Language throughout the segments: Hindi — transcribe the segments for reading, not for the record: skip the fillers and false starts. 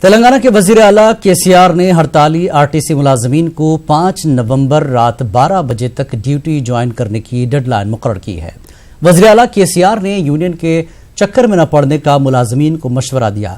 तेलंगाना के वजीर आला केसीआर ने हड़ताली आरटीसी मुलाजमीन को 5 नवंबर रात 12 बजे तक ड्यूटी ज्वाइन करने की डेडलाइन मुकर्रर की है। वजीर आला केसीआर ने यूनियन के चक्कर में न पड़ने का मुलाजमीन को मशवरा दिया।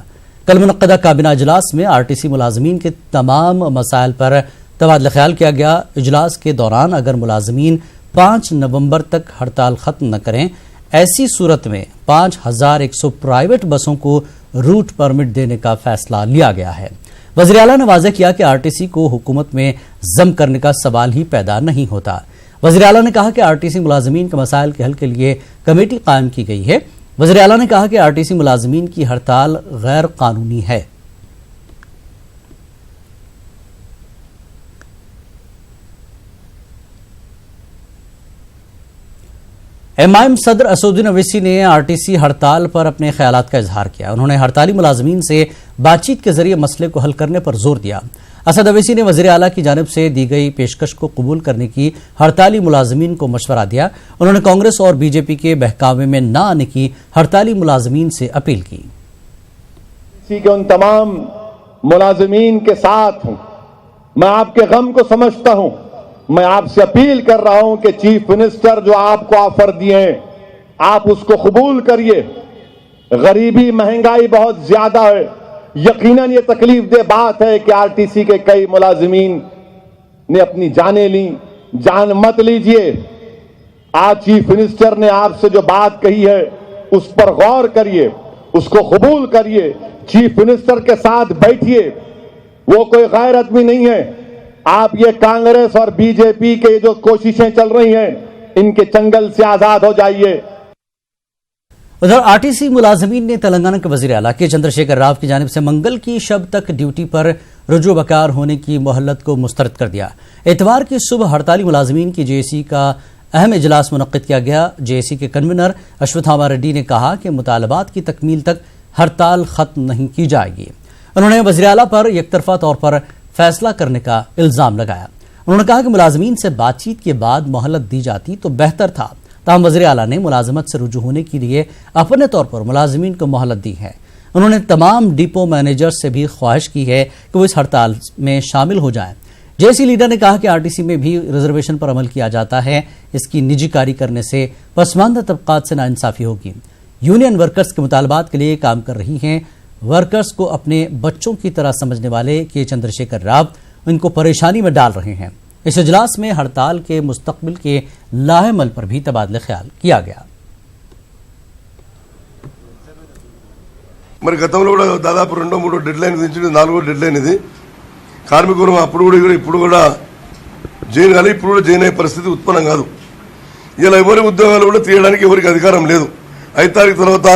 कल मुनक्कदा काबीना इजलास में आरटीसी मुलाजमीन के तमाम मसाइल पर तबादला ख्याल किया गया। इजलास के दौरान अगर मुलाजमीन 5 नवंबर तक हड़ताल खत्म न करें, ऐसी सूरत में 5100 प्राइवेट बसों को रूट परमिट देने का फैसला लिया गया है। वज़ीर आला ने वाज़ेह किया कि आरटीसी को हुकूमत में जम करने का सवाल ही पैदा नहीं होता। वज़ीर आला ने कहा कि आरटीसी मुलाजमीन के मसाइल के हल के लिए कमेटी कायम की गई है। वज़ीर आला ने कहा कि आरटीसी मुलाजमीन की हड़ताल गैर कानूनी है। एमआईएम सदर असदुद्दीन अवैसी ने आरटीसी हड़ताल पर अपने ख्यालात का इजहार किया। उन्होंने हड़ताली मुलाजमीन से बातचीत के जरिए मसले को हल करने पर जोर दिया। असद अवैसी ने वज़ीर आला की जानिब से दी गई पेशकश को कबूल करने की हड़ताली मुलाजमीन को मशवरा दिया। उन्होंने कांग्रेस और बीजेपी के बहकावे में न आने की हड़ताली मुलाजमीन से अपील की। उन तमाम मुलाजमीन के साथ हूं, मैं आपके गम को समझता हूं। मैं आपसे अपील कर रहा हूं कि चीफ मिनिस्टर जो आपको ऑफर दिए हैं, आप उसको कबूल करिए। गरीबी, महंगाई बहुत ज्यादा है। यकीनन ये तकलीफ दे बात है कि आरटीसी के कई मुलाजिमीन ने अपनी जानें ली। जान मत लीजिए। आज चीफ मिनिस्टर ने आपसे जो बात कही है उस पर गौर करिए, उसको कबूल करिए। चीफ मिनिस्टर के साथ बैठिए। वो कोई गैर आदमी नहीं है। आप ये कांग्रेस और बीजेपी के जो कोशिशें चल रही हैं, इनके चंगल से आजाद हो जाइए। उधर आरटीसी मुलाजमीन ने तेलंगाना के वजीर आला के चंद्रशेखर राव की जानिब से मंगल की शब तक ड्यूटी पर रुजू बकार होने की मोहलत को मुस्तरद कर दिया। इतवार की सुबह हड़ताली मुलाजमीन की जेएसी का अहम इजलास मुनक्किद किया गया। जेएसी के कन्वीनर अश्वत्थामा रेड्डी ने कहा कि मुतालबात की तकमील तक हड़ताल खत्म नहीं की जाएगी। उन्होंने वजीर आला पर एकतरफा तौर पर फैसला करने का इल्जाम लगाया। उन्होंने कहा कि मुलाजमीन से बातचीत के बाद मोहलत दी जाती तो बेहतर था। ताहम वज़ीर आला ने मुलाजमत से रुजू होने के लिए अपने तौर पर मुलाजमीन को मोहलत दी है। उन्होंने तमाम डिपो मैनेजर्स से भी ख्वाहिश की है कि वो इस हड़ताल में शामिल हो जाएं। जेएसी लीडर ने कहा कि आरटीसी में भी रिजर्वेशन पर अमल किया जाता है। इसकी निजीकारी करने से पसमानदा तबकात से नाइंसाफी होगी। यूनियन वर्कर्स के मुतालबात के लिए काम कर रही हैं। वर्कर्स को अपने बच्चों की तरह समझने वाले के चंद्रशेखर राव इनको परेशानी में डाल रहे हैं। इस इजलास में हड़ताल के मुस्तकबिल के लाहेमल पर भी तबादला ख्याल किया गया। మరి గతంలో కూడా దాదాపు 2-3 డెడ్లైన్ విధించింది, 4వ డెడ్లైన్ ఇది. కార్మికులు అప్పుడు కూడా ఇప్పుడు కూడా జైన్ కాదు, ఇప్పుడు కూడా జైన్ అయ్యే పరిస్థితి ఉత్పన్నం కాదు. ఇలా ఎవరి ఉద్యోగాలు కూడా తీయడానికి ఎవరికి అధికారం లేదు. 5 తారీఖు తర్వాత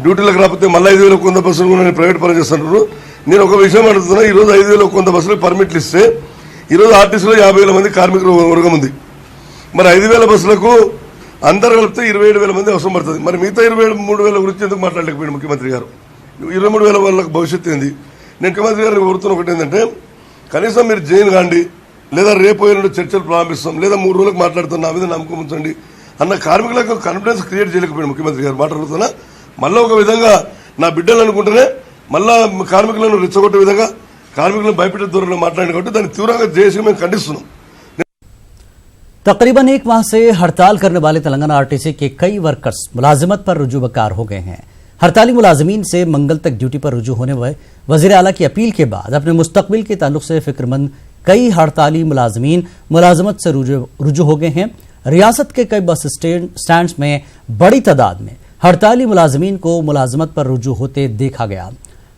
డ్యూటీలకు రాకపోతే మళ్ళీ 5,000 కొంత బస్సులు కూడా ప్రైవేట్ పని చేస్తున్నారు. నేను ఒక విషయం అడుగుతున్నా. ఈరోజు 5,000 కొంత బస్సులకు పర్మిట్లు ఇస్తే ఈరోజు ఆర్టీసీలో 50,000 మంది కార్మికులు వర్గం ఉంది. మరి 5,000 బస్సులకు అందరు కలిపితే 27,000 మంది అవసరం పడుతుంది. మరి మిగతా 23,000 గురించి ఎందుకు మాట్లాడలేకపోయాడు ముఖ్యమంత్రి గారు? 23,000 వాళ్ళకి భవిష్యత్తు ఏంది? నేను ముఖ్యమంత్రి గారిని కోరుతున్న ఒకటి ఏంటంటే, కనీసం మీరు జైన్ కాండి, లేదా రేపు ఎల్లుండి చర్చలు ప్రారంభిస్తాం, లేదా 3 రోజులకు మాట్లాడుతున్నా, నా మీద నమ్మకం ఉంచండి అన్న కార్మికులకు కాన్ఫిడెన్స్ క్రియేట్ చేయలేకపోయాడు ముఖ్యమంత్రి గారు. మాట్లాడుతున్నా మళ్ళీ ఒక విధంగా నా బిడ్డలు అనుకుంటేనే మళ్ళా కార్మికులను రెచ్చగొట్టే విధంగా కార్మికులను భయపెట్టే ధోరణిలో మాట్లాడిన కాబట్టి దాన్ని తీవ్రంగా చేసి మేము ఖండిస్తున్నాం। तकरीबन 1 माह से हड़ताल करने वाले तेलंगाना आरटीसी के कई वर्कर्स मुलाजिमत पर रुजू बकार हो गए हैं। हड़ताली मुलाजमीन से मंगल तक ड्यूटी पर रुजू होने वाले वज़ीर आला की अपील के बाद अपने मुस्तकबिल के ताल्लुक से फिक्रमंद कई हड़ताली मुलाजमीन मुलाजमत से रुजू हो गए हैं। रियासत के कई बस स्टैंड में बड़ी तादाद में हड़ताली मुलाजमीन को मुलाजमत पर रुजू होते देखा गया।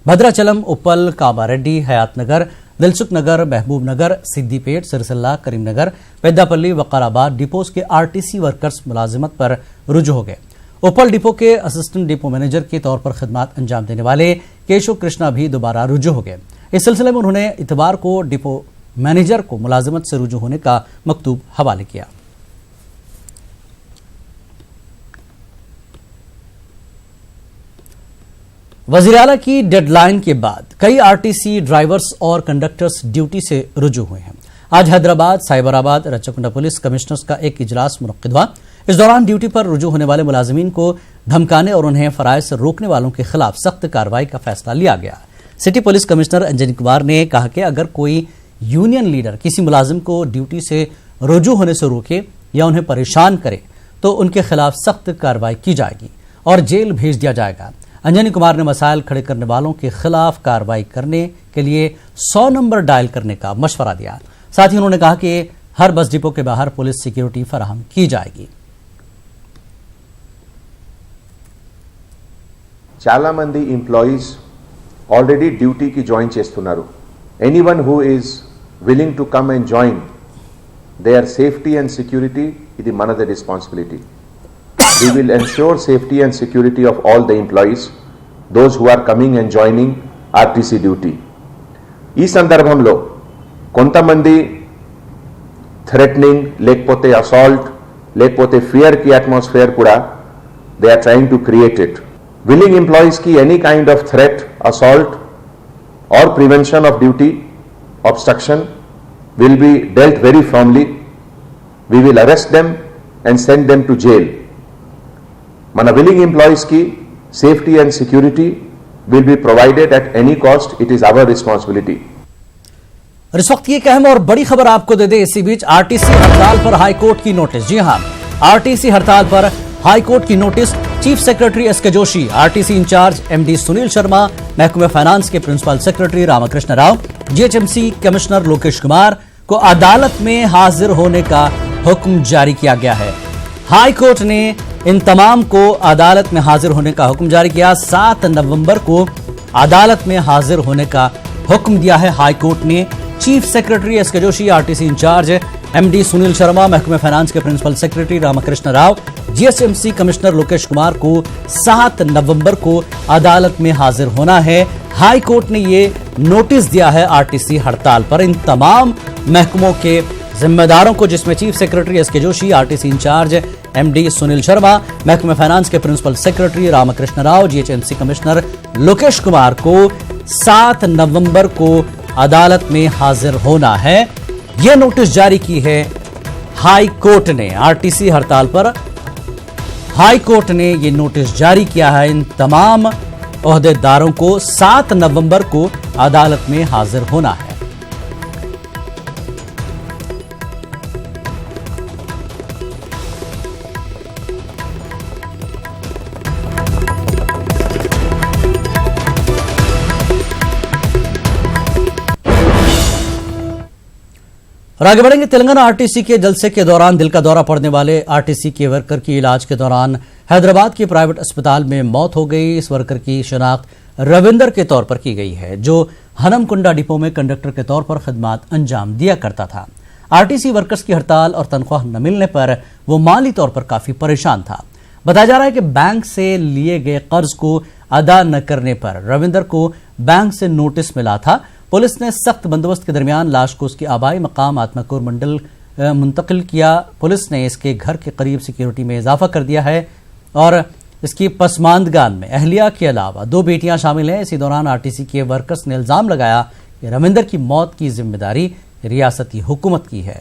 भद्राचलम, उप्पल, कामारेड्डी, हयातनगर, दिलसुख नगर, महबूब नगर, सिद्दीपेट, सिरसिल्ला, करीमनगर, पेद्दापल्ली, वकाराबाद डिपोज के आरटीसी वर्कर्स मुलाजिमत पर रुजू हो गए। उप्पल डिपो के असिस्टेंट डिपो मैनेजर के तौर पर खिदमत अंजाम देने वाले केशव कृष्णा भी दोबारा रुजू हो गए। इस सिलसिले में उन्होंने इतवार को डिपो मैनेजर को मुलाजिमत से रुजू होने का मकतूब हवाले किया। वज़ीर आला की डेडलाइन के बाद कई आरटीसी ड्राइवर्स और कंडक्टर्स ड्यूटी से रुजू हुए हैं। आज हैदराबाद, साइबराबाद, रचकुंडा पुलिस कमिश्नर्स का एक इजलास मुनक्किद हुआ। इस दौरान ड्यूटी पर रुजू होने वाले मुलाजिमीन को धमकाने और उन्हें फराइज से रोकने वालों के खिलाफ सख्त कार्रवाई का फैसला लिया गया। City police commissioner Anjani Kumar ने कहा कि अगर कोई यूनियन लीडर किसी मुलाजिम को ड्यूटी से रुजू होने से रोके या उन्हें परेशान करे तो उनके खिलाफ सख्त कार्रवाई की जाएगी और जेल भेज दिया जाएगा। अंजनी कुमार ने मसाइल खड़े करने वालों के खिलाफ कार्रवाई करने के लिए 100 नंबर डायल करने का मशवरा दिया। साथ ही उन्होंने कहा कि हर बस डिपो के बाहर पुलिस सिक्योरिटी फराहम की जाएगी। చాలా మంది ఎంప్లాయీస్ ఆల్రెడీ డ్యూటీకి జాయిన్ చేస్తున్నారు. Anyone who is willing to come and join, their safety and security ఇది మనది responsibility. We will ensure safety and security of all the employees, those who are coming and joining RTC duty. ఈ సందర్భంలో కొంతమంది థ్రెటనింగ్ లేకపోతే అసాల్ట్ లేకపోతే ఫియర్కి అట్మాస్ఫియర్ కూడా they are trying to create it. Willing employees की any kind of threat, assault or prevention of duty obstruction will be dealt very firmly. We will arrest them and send them to jail. Mana willing employees की safety and security will be provided at any cost. It is our responsibility. और इस वक्त ये एक अहम और बड़ी खबर आपको दे दे। इसी बीच आरटीसी हड़ताल पर हाईकोर्ट की नोटिस। जी हां, आरटीसी हड़ताल पर हाईकोर्ट की notice. Chief secretary SK Joshi, RTC incharge MD Sunil Sharma, महकमे फाइनेंस के principal secretary Ramakrishna Rao, GHMC commissioner Lokesh Kumar को अदालत में हाजिर होने का हुक्म जारी किया गया है। हाई कोर्ट ने इन तमाम को अदालत में हाजिर होने का हुक्म जारी किया। 7 नवंबर को अदालत में हाजिर होने का हुक्म दिया है हाई कोर्ट ने। Chief secretary SK Joshi, RTC incharge MD Sunil Sharma, महकमे फाइनेंस के principal secretary Ramakrishna Rao, GHMC commissioner Lokesh Kumar को 7 नवंबर को अदालत में हाजिर होना है। हाई कोर्ट ने ये नोटिस दिया है आरटीसी हड़ताल पर इन तमाम महकमों के जिम्मेदारों को, जिसमें chief secretary SK Joshi, RTC incharge MD Sunil Sharma, महकमे फाइनेंस के principal secretary Ramakrishna Rao, GHMC commissioner Lokesh Kumar को 7 नवंबर को अदालत में हाजिर होना है। यह नोटिस जारी की है हाई कोर्ट ने। आरटीसी हड़ताल पर हाई कोर्ट ने यह नोटिस जारी किया है इन तमाम ओहदेदारों को 7 नवंबर को अदालत में हाजिर होना है। और आगे बढ़ेंगे। तेलंगाना आरटीसी के जलसे के दौरान दिल का दौरा पड़ने वाले आरटीसी के वर्कर की इलाज के दौरान हैदराबाद के प्राइवेट अस्पताल में मौत हो गई। इस वर्कर की शनाख्त रविंदर के तौर पर की गई है, जो हनमकुंडा डिपो में कंडक्टर के तौर पर खदमात अंजाम दिया करता था। आरटीसी वर्कर्स की हड़ताल और तनख्वाह न मिलने पर वो माली तौर पर काफी परेशान था। बताया जा रहा है कि बैंक से लिए गए कर्ज को अदा न करने पर रविंदर को बैंक से नोटिस मिला था। पुलिस ने सख्त बंदोबस्त के दरमियान लाश को उसके आबाई मकाम आत्माकुर मंडल मुंतकिल किया। पुलिस ने इसके घर के करीब सिक्योरिटी में इजाफा कर दिया है और इसकी पसमानदगान में अहलिया के अलावा 2 बेटियां शामिल हैं। इसी दौरान आरटीसी के वर्कर्स ने इल्जाम लगाया कि रविंदर की मौत की जिम्मेदारी रियासती हुकूमत की है।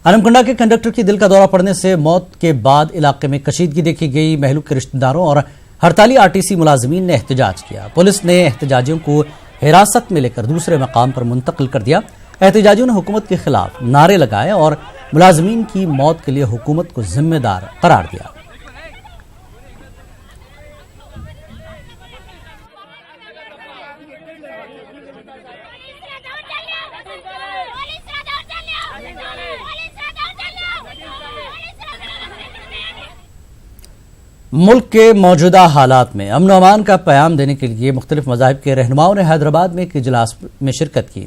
हनमकुंडा के कंडक्टर की दिल का दौरा पड़ने से मौत के बाद इलाके में कशीदगी देखी गई। महलूक के रिश्तेदारों और हड़ताली आरटीसी मुलाजिमीन ने एहतजाज किया। पुलिस ने एहतजाजियों को हिरासत में लेकर दूसरे मकाम पर मुंतकिल कर दिया। एहतजाजियों ने हुकूमत के खिलाफ नारे लगाए और मुलाजिमीन की मौत के लिए हुकूमत को जिम्मेदार करार दिया। मुल्क के मौजूदा हालात में अमन अमान का पैगाम देने के लिए मुख्तलिफ मज़ाहिब के रहनुमाओं ने हैदराबाद में एक इजलास में शिरकत की।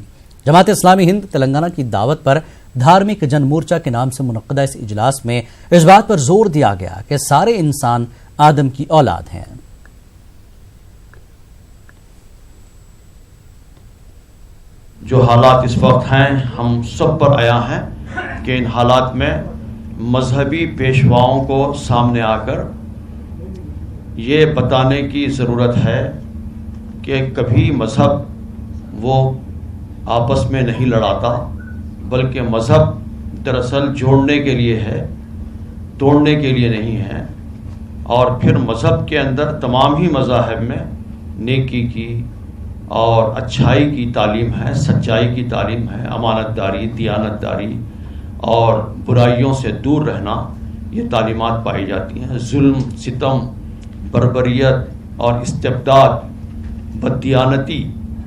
जमात इस्लामी हिंद तेलंगाना की दावत पर धार्मिक जन मोर्चा के नाम से मुनक्कदा इस इजलास में इस बात पर जोर दिया गया कि सारे इंसान आदम की औलाद हैं। जो हालात इस वक्त हैं, हम सब पर आया है कि इन हालात में मजहबी पेशवाओं को सामने आकर ये बताने की ज़रूरत है कि कभी मज़हब वो आपस में नहीं लड़ाता, बल्कि मज़हब दरअसल जोड़ने के लिए है। तोड़ने के लिए नहीं है। और फिर मज़हब के अंदर तमाम ही मज़ाहिब में नेकी की और अच्छाई की तालीम है, सच्चाई की तालीम है, अमानतदारी, दियानतदारी और बुराइयों से दूर रहना, ये तालीमात पाई जाती हैं। जुल्म, सितम, बर्बरियत और इस्तिबदाद, बददियानती,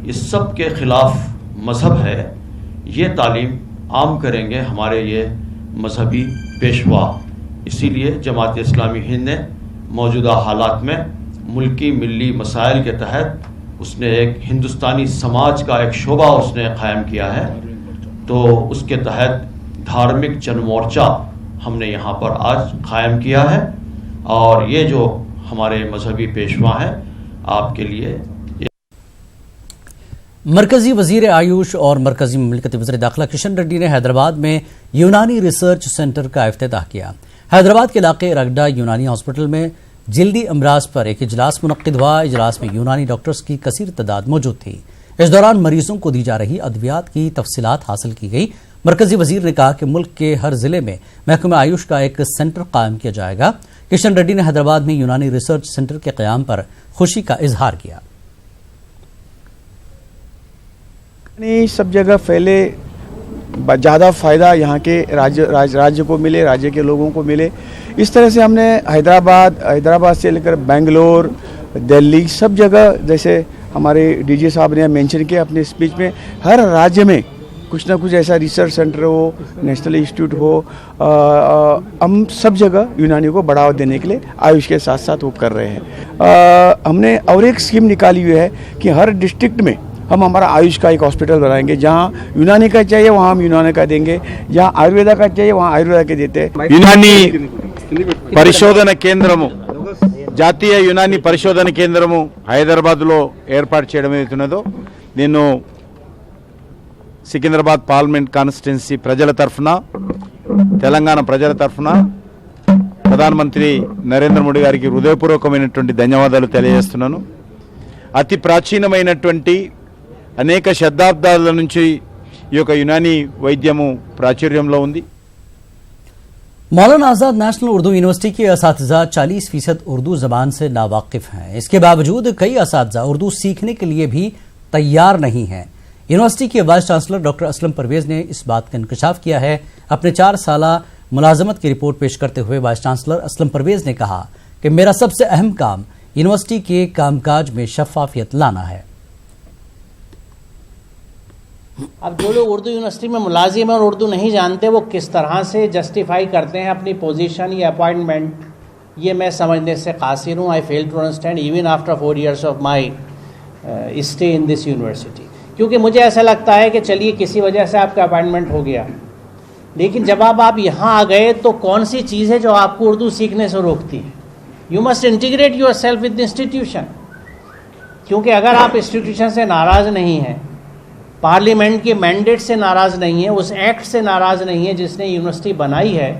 इस सब के ख़िलाफ़ मज़हब है। ये तालीम आम करेंगे हमारे ये मजहबी पेशवा। इसीलिए जमात इस्लामी हिंद ने मौजूदा हालात में मुल्की मिली मसाइल के तहत उसने एक हिंदुस्तानी समाज का एक शोबा उसने क़ायम किया है। तो उसके तहत धार्मिक जनमोर्चा हमने यहाँ पर आज क़ायम किया है। और ये जो हमारे मजहबी पेशवा हैं आपके लिए मरकजी वजीर आयुष और मरकजी ममलिकती वज़ीर दाखिला किशन रेड्डी ने हैदराबाद में यूनानी रिसर्च सेंटर का इफ्तिताह किया। हैदराबाद के इलाके रगडा यूनानी हॉस्पिटल में जल्दी अमराज पर एक इजलास मुनक्किद हुआ। इजलास में यूनानी डॉक्टर्स की कसीर तादाद मौजूद थी। इस दौरान मरीजों को दी जा रही अद्वियात की तफसीलात हासिल की गई। मरकजी वजीर ने कहा कि मुल्क के हर जिले में महकमा आयुष का एक सेंटर कायम किया जाएगा। किशन रेड्डी ने हैदराबाद में यूनानी रिसर्च सेंटर के क़याम पर खुशी का इजहार किया। सब जगह फैले, ज़्यादा फ़ायदा यहाँ के राज्य को मिले, राज्य के लोगों को मिले। इस तरह से हमने हैदराबाद से लेकर बेंगलोर, दिल्ली, सब जगह, जैसे हमारे डीजी साहब ने मेंशन किया अपने स्पीच में, हर राज्य में कुछ ना कुछ ऐसा रिसर्च सेंटर हो, नेशनल इंस्टीट्यूट हो। हम सब जगह यूनानी को बढ़ावा देने के लिए आयुष के साथ साथ वो कर रहे हैं। हमने और एक स्कीम निकाली हुई है कि हर डिस्ट्रिक्ट में हम हमारा आयुष का एक हॉस्पिटल बनाएंगे। जहाँ यूनानी का चाहिए वहाँ हम यूनानी का देंगे, जहाँ आयुर्वेदा का चाहिए वहाँ आयुर्वेदा के देते हैं। యునానీ పరిశోధన కేంద్రము, జాతీయ యునానీ పరిశోధన కేంద్రము హైదరాబాద్లో ఏర్పాటు చేయడం ఏదైతున్నదో నేను సికింద్రాబాద్ పార్లమెంట్ కాన్స్టిట్యున్సీ ప్రజల తరఫున, తెలంగాణ ప్రజల తరఫున ప్రధానమంత్రి నరేంద్ర మోడీ గారికి హృదయపూర్వకమైనటువంటి ధన్యవాదాలు తెలియజేస్తున్నాను। అతి ప్రాచీనమైనటువంటి అనేక శతాబ్దాల నుంచి ఈ యొక్క యునానీ వైద్యము ప్రాచుర్యంలో ఉంది। मौलाना आज़ाद नेशनल उर्दू यूनिवर्सिटी के असातिज़ा 40% उर्दू ज़बान से नावाकिफ़ हैं। इसके बावजूद कई असातिज़ा उर्दू सीखने के लिए भी तैयार नहीं हैं। यूनिवर्सिटी के vice chancellor doctor Aslam Parvez ने इस बात का इंकशाफ किया है। अपने 4 साला मुलाजमत की रिपोर्ट पेश करते हुए वाइस चांसलर असलम परवेज़ ने कहा कि मेरा सबसे अहम काम यूनिवर्सिटी के कामकाज में शफाफियत लाना है। अब जो लोग उर्दू यूनिवर्सिटी में मुलाजिम हैं और उर्दू नहीं जानते, वो किस तरह से जस्टिफाई करते हैं अपनी पोजीशन या अपॉइंटमेंट, ये मैं समझने से कासिर हूँ। I fail to understand even after 4 years of my stay in this university. क्योंकि मुझे ऐसा लगता है कि चलिए किसी वजह से आपका अपॉइंटमेंट हो गया, लेकिन जब आप यहाँ आ गए तो कौन सी चीज़ है जो आपको उर्दू सीखने से रोकती है? You must integrate your self with the institution. क्योंकि अगर आप इंस्टीट्यूशन से नाराज़ नहीं हैं, पार्लियामेंट के मैंडेट से नाराज़ नहीं है, उस एक्ट से नाराज़ नहीं है जिसने यूनिवर्सिटी बनाई है,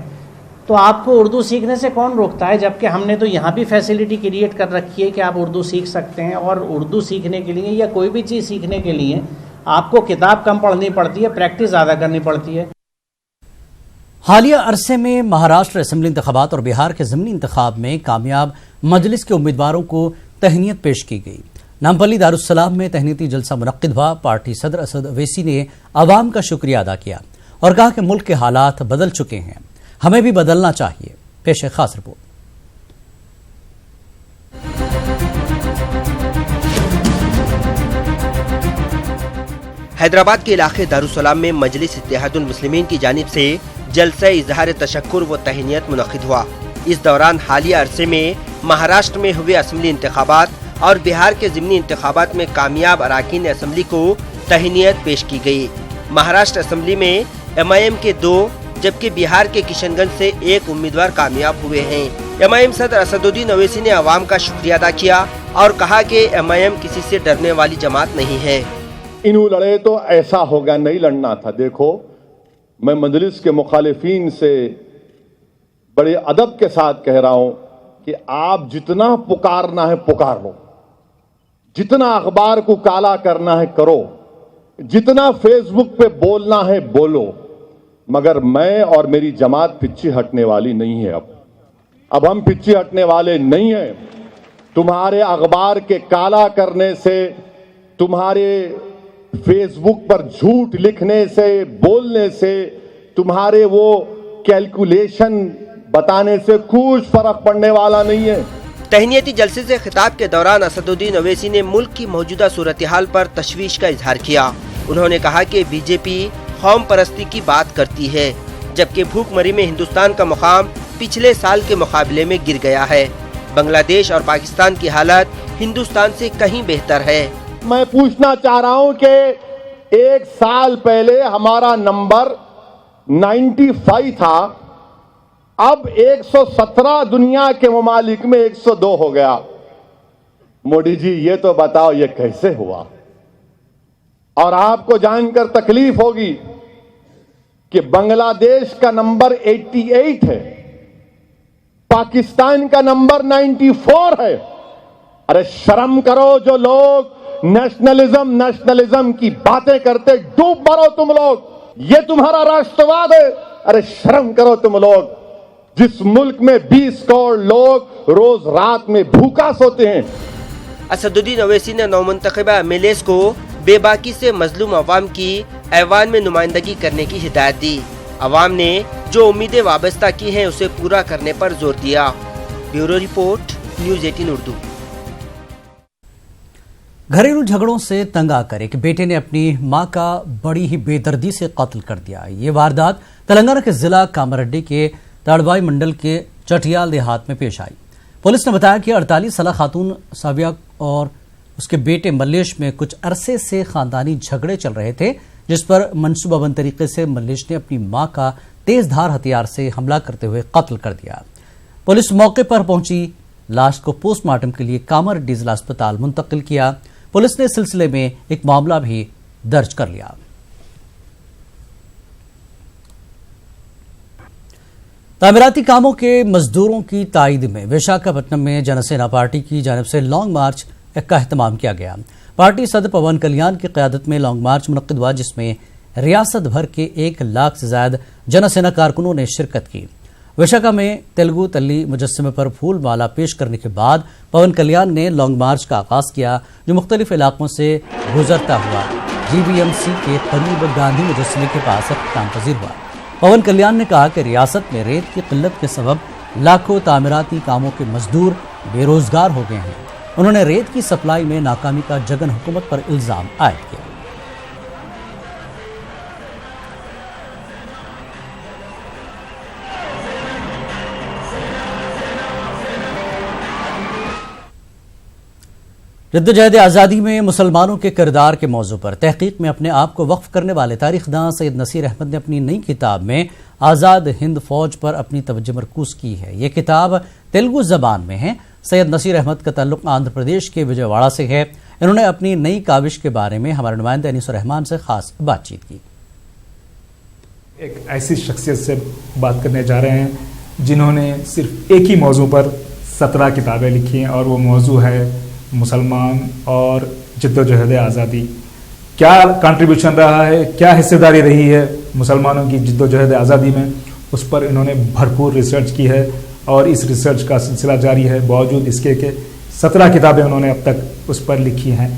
तो आपको उर्दू सीखने से कौन रोकता है? जबकि हमने तो यहाँ भी फैसिलिटी क्रिएट कर रखी है कि आप उर्दू सीख सकते हैं। और उर्दू सीखने के लिए या कोई भी चीज़ सीखने के लिए आपको किताब कम पढ़नी पड़ती है, प्रैक्टिस ज़्यादा करनी पड़ती है। हालिया अरसे में महाराष्ट्र असेंबली इंतखाबात और बिहार के ज़मीनी इंतखाब में कामयाब मजलिस के उम्मीदवारों को तहनीत पेश की गई। नामपल्ली दारुस्सलाम में तहनीती जलसा मुनक्किद हुआ। पार्टी सदर असद अवैसी ने आवाम का शुक्रिया अदा किया और कहा कि मुल्क के हालात बदल चुके हैं, हमें भी बदलना चाहिए। पेश है खास रिपोर्ट। हैदराबाद के इलाके दारुस्सलाम में मजलिस इत्तेहादुल मुस्लिमीन की जानिब से जलसा इजहार तशक्कुर व तहनीत मुनक्किद हुआ। इस दौरान हालिया अरसे में महाराष्ट्र में हुए असेंबली इंतखाबात और बिहार के ज़िमनी इंतखाबात में कामयाब अराकीन असेंबली को तहनीत पेश की गई। महाराष्ट्र असेंबली में MIM के 2 जबकि बिहार के किशनगंज से 1 उम्मीदवार कामयाब हुए हैं। MIM सदर असदुद्दीन अवैसी ने आवाम का शुक्रिया अदा किया और कहा कि MIM किसी से डरने वाली जमात नहीं है। इन्हों लड़े तो ऐसा होगा, नहीं लड़ना था। देखो, मैं मजलिस के मुखालिफिन से बड़े अदब के साथ कह रहा हूं कि आप जितना पुकारना है पुकार लो, जितना अखबार को काला करना है करो, जितना फेसबुक पे बोलना है बोलो, मगर मैं और मेरी जमात पीछे हटने वाली नहीं है। अब अब हम पीछे हटने वाले नहीं हैं। तुम्हारे अखबार के काला करने से, तुम्हारे फेसबुक पर झूठ लिखने से, बोलने से, तुम्हारे वो कैलकुलेशन बताने से कुछ फर्क पड़ने वाला नहीं है। तहनीती जलसे से खिताब के दौरान असदुद्दीन ओवैसी ने मुल्क की मौजूदा सूरत हाल पर तशवीश का इजहार किया। उन्होंने कहा कि बीजेपी कौम परस्ती की बात करती है, जबकि भूखमरी में हिंदुस्तान का मुकाम पिछले साल के मुकाबले में गिर गया है। बांग्लादेश और पाकिस्तान की हालत हिंदुस्तान से कहीं बेहतर है। मैं पूछना चाह रहा हूं कि एक साल पहले हमारा नंबर 95 था, अब 117 दुनिया के ममालिक में 102 हो गया। मोदी जी ये तो बताओ ये कैसे हुआ? और आपको जानकर तकलीफ होगी कि बांग्लादेश का नंबर 88 है, पाकिस्तान का नंबर 94 है। अरे शर्म करो जो लोग नेशनलिज्म की बातें करते, डूब मरो तुम लोग। ये तुम्हारा राष्ट्रवाद है? अरे शर्म करो तुम लोग, जिस मुल्क में 20 करोड़ लोग रोज रात में भूखा सोते हैं। असदुद्दीन ओवैसी ने नौमुंतखबा एमएलएस को बेबाकी से मजलूम अवाम की ऐवान में नुमाइंदगी करने की हिदायत दी। अवाम ने जो उम्मीदें वाबस्ता की हैं उसे पूरा करने पर जोर दिया। Bureau report, news 18 Urdu. घरेलू झगड़ों से तंग आकर एक बेटे ने अपनी मां का बड़ी ही बेदर्दी से कत्ल कर दिया। ये वारदात तेलंगाना के जिला कामारेड्डी के ताड़वाई मंडल के चटियाल देहात में पेश आई। पुलिस ने बताया कि 48 साल खातून साविया और उसके बेटे मल्लेश में कुछ अरसे से खानदानी झगड़े चल रहे थे, जिस पर मंसूबाबंद तरीके से मल्लेश ने अपनी मां का तेजधार हथियार से हमला करते हुए कत्ल कर दिया। पुलिस मौके पर पहुंची, लाश को पोस्टमार्टम के लिए कामारेड्डी जिला अस्पताल मुंतकिल किया। पुलिस ने इस सिलसिले में एक मामला भी दर्ज कर लिया। तामीराती कामों के मजदूरों की ताईद में विशाखापट्टनम में जनसेना पार्टी की जानिब से लॉन्ग मार्च का एहतमाम किया गया। पार्टी सदर पवन कल्याण की क़यादत में लॉन्ग मार्च मुनक्किद हुआ, जिसमें रियासत भर के 1 लाख से ज्यादा जनसेना कारकुनों ने शिरकत की। विशाखा में तेलुगु तल्ली मुजस्समे पर फूल माला पेश करने के बाद पवन कल्याण ने लॉन्ग मार्च का आगाज किया, जो मुख्तलिफ इलाकों से गुजरता हुआ GVMC के करीब गांधी मुजस्समे के पास अख्ताम पजीर हुआ। पवन कल्याण ने कहा कि रियासत में रेत की किल्लत के सबब लाखों तामीराती कामों के मजदूर बेरोजगार हो गए हैं। उन्होंने रेत की सप्लाई में नाकामी का जगन हुकूमत पर इल्जाम आयद किया। जद्दोजहद आज़ादी में मुसलमानों के किरदार के मौजू पर तहकीक में अपने आप को वक्फ करने वाले तारीखदां सैयद नसीर अहमद ने अपनी नई किताब में आज़ाद हिंद फौज पर अपनी तवज्जो मरकूज की है। ये किताब तेलुगु जबान में है। सैयद नसीर अहमद का ताल्लुक आंध्र प्रदेश के विजयवाड़ा से है। इन्होंने अपनी नई काविश के बारे में हमारे नुमाइंदे अनीसुर रहमान से खास बातचीत की। एक ऐसी शख्सियत से बात करने जा रहे हैं जिन्होंने सिर्फ एक ही मौजू पर 17 किताबें लिखी हैं, और वो मौजू है मुसलमान और जद्दोजहद आज़ादी। क्या कंट्रीब्यूशन रहा है, क्या हिस्सेदारी रही है मुसलमानों की जद्दोजहद आज़ादी में, उस पर इन्होंने भरपूर रिसर्च की है और इस रिसर्च का सिलसिला जारी है। बावजूद इसके कि 17 किताबें उन्होंने अब तक उस पर लिखी हैं।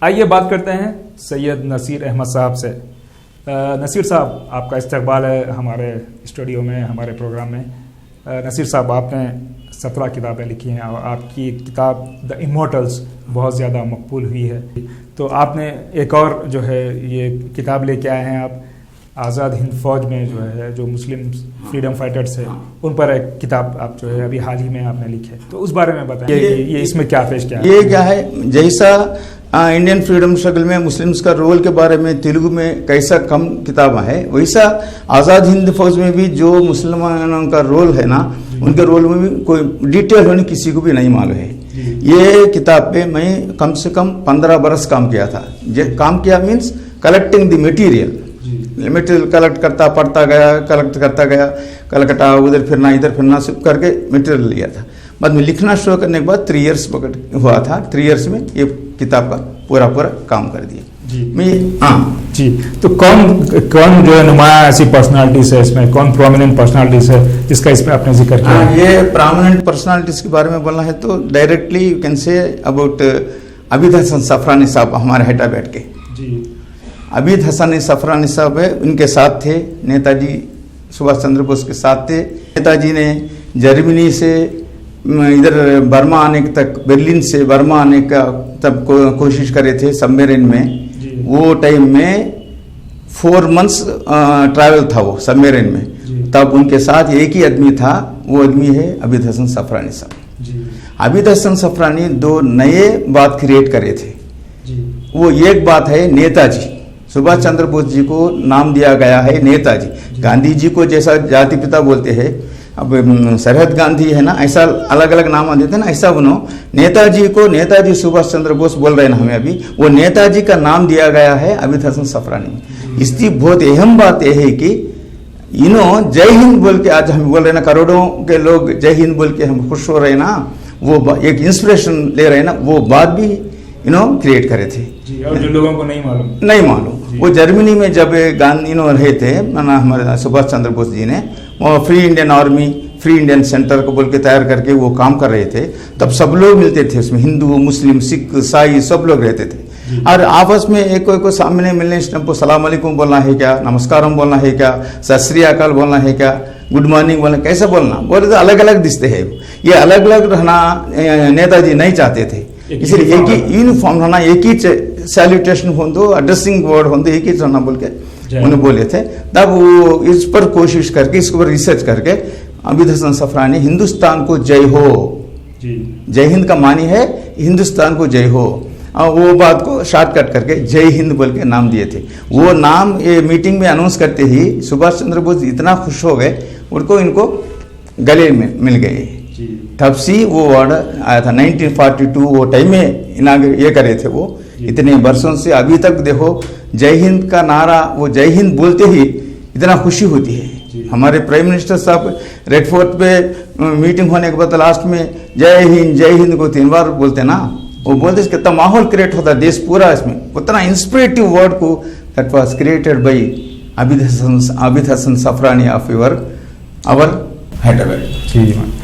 आइए बात करते हैं सैयद नसीर अहमद साहब से। नसीर साहब, आपका इस्तकबाल है हमारे स्टूडियो में, हमारे प्रोग्राम में। नसीर साहब, आपने 17 किताबें लिखी हैं और आपकी किताब द इमोर्टल्स बहुत ज़्यादा मकबूल हुई है। तो आपने एक और जो है ये किताब लेके आए हैं आप, आज़ाद हिंद फौज में जो है जो मुस्लिम फ्रीडम फाइटर्स है उन पर एक किताब आप जो है अभी हाल ही में आपने लिखी है, तो उस बारे में बताएं ये इसमें क्या पेश किया है? ये क्या है, जैसा इंडियन फ्रीडम स्ट्रगल में मुस्लिम्स का रोल के बारे में तेलुगु में कैसा कम किताब है, वैसा आज़ाद हिंद फौज में भी जो मुसलमानों का रोल है ना, उनके रोल में भी कोई डिटेल होने किसी को भी नहीं मालूम है। ये किताब पे मैं कम से कम 15 बरस काम किया था। काम किया means collecting the material collect करता पढ़ता गया, कलेक्ट करता गया, कलकत्ता उधर फिरना इधर फिरना सब करके मटेरियल लिया था। बाद में लिखना शुरू करने के बाद 3 इयर्स हुआ था। 3 इयर्स में ये किताब का पूरा काम कर दिया। जी, तो कौन जो है नुमाया ऐसी पर्सनालिटीज है इसमें, कौन प्रोमिनेंट पर्सनालिटीज है जिसका इसमें आपने जिक्र किया? ये प्रोमिनेंट पर्सनालिटीज के बारे में बोलना है तो directly you can say about Abid Hasan Safrani Sahab, हमारे हैदराबाद के अबीद हसन सफरानी साहब है, उनके साथ थे नेताजी सुभाष चंद्र बोस के साथ थे। नेताजी ने जर्मनी से इधर बर्मा आने तक, बर्लिन से बर्मा आने का तब कोशिश करे थे सबमरीन में। वो टाइम में 4 months ट्रैवल था वो सबमरीन में, तब उनके साथ एक ही आदमी था, वो आदमी है अबीद हसन सफरानी साहब। अबीद हसन सफरानी 2 नए बात क्रिएट करे थे। वो एक बात है नेताजी सुभाष चंद्र बोस जी को नाम दिया गया है नेताजी। गांधी जी को जैसा जाति पिता बोलते हैं, अब सरहद गांधी है ना, ऐसा अलग अलग नाम देते हैं ना, ऐसा बनो नेताजी को नेताजी सुभाष चंद्र बोस बोल रहे हैं हमें अभी, वो नेताजी का नाम दिया गया है अबीद हसन सफरानी। इसकी बहुत अहम बात यह है कि जय हिंद बोल के आज हम बोल रहे ना, करोड़ों के लोग जय हिंद बोल के हम खुश हो रहे हैं ना, वो एक इंस्पिरेशन ले रहे हैं ना, वो बात भी क्रिएट करे थे। और जो लोगों को नहीं मालूम, वो जर्मनी में जब गांधी रहे थे हमारे सुभाष चंद्र बोस जी ने, वो free Indian army, free Indian centre को बोल के तैयार करके वो काम कर रहे थे, तब सब लोग मिलते थे उसमें, हिंदू मुस्लिम सिख ईसाई सब लोग रहते थे। और आपस में एक को सामने मिलने को सलाम अलैकुम बोलना है क्या, नमस्कारम बोलना है क्या, सत श्री अकाल बोलना है क्या, गुड मॉर्निंग बोलना, कैसे बोलना, बोले तो अलग अलग दिखते हैं। ये अलग अलग रहना नेताजी नहीं चाहते थे, इसलिए एक ही यूनिफॉर्म रहना, एक ही सैल्यूटेशन हो दो, एड्रेसिंग वर्ड हो दो, एक ही रहना बोल के उन्हें बोले थे। तब वो इस पर कोशिश करके, इसके ऊपर रिसर्च करके अबीद हसन सफरानी हिंदुस्तान को जय हो, जय हिंद का मानी है हिंदुस्तान को जय हो, और वो बात को शॉर्टकट करके जय हिंद बोल के नाम दिए थे। वो नाम ये मीटिंग में अनाउंस करते ही सुभाष चंद्र बोस इतना खुश हो गए, उनको इनको गले में मिल गए। तब से वो वर्ड आया था 1942, वो टाइम में ये करे थे वो, इतने वर्षों से अभी तक देखो जय हिंद का नारा, वो जय हिंद बोलते ही इतना खुशी होती है। हमारे प्राइम मिनिस्टर साहब रेड फोर्ट पे मीटिंग होने के बाद लास्ट में जय हिंद को 3 बार बोलते ना, वो बोलते कितना माहौल क्रिएट होता देश पूरा, इसमें उतना इंस्पिरेटिव वर्ड को that was created by Abid Hasan Safrani of our Hyderabad.